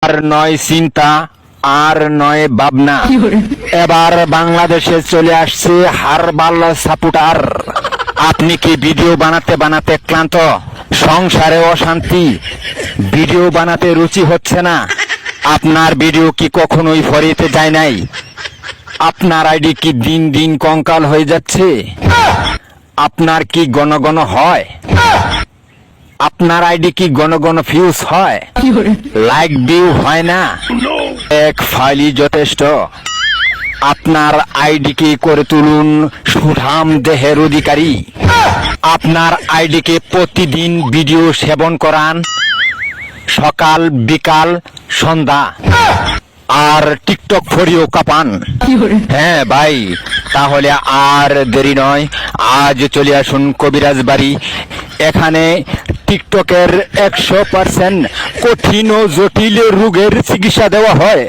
আর নয় চিন্তা, আর নয় ভাবনা। এবার বাংলাদেশে চলে আসছে হারবাল সাপোর্টার। আপনি কি ভিডিও বানাতে বানাতে ক্লান্ত? সংসারে অশান্তি, ভিডিও বানাতে রুচি হচ্ছে না? আপনার ভিডিও কি কখনোই ফরিতে যায় নাই? আপনার আইডি কি দিন দিন কঙ্কাল হয়ে যাচ্ছে? আপনার কি ঘন ঘন হয়? আপনার আইডি কি ঘন ঘন ফিউজ হয়? লাইক ভিউ হয় না? এক ফাইলই যথেষ্ট। আপনার আইডিকে করে তুলুন সুঠাম দেহের অধিকারী। আপনার আইডিকে প্রতিদিন ভিডিও সেবন করান, সকাল বিকাল সন্ধ্যা, আর টিকটক ফরিও কাপান। হ্যাঁ ভাই, তাহলে আর দেরি নয়, আজ চলে আসুন কবিরাজ বাড়ি। এখানে টিকটকের 100% কঠিন ও জটিল রোগের চিকিৎসা দেওয়া হয়।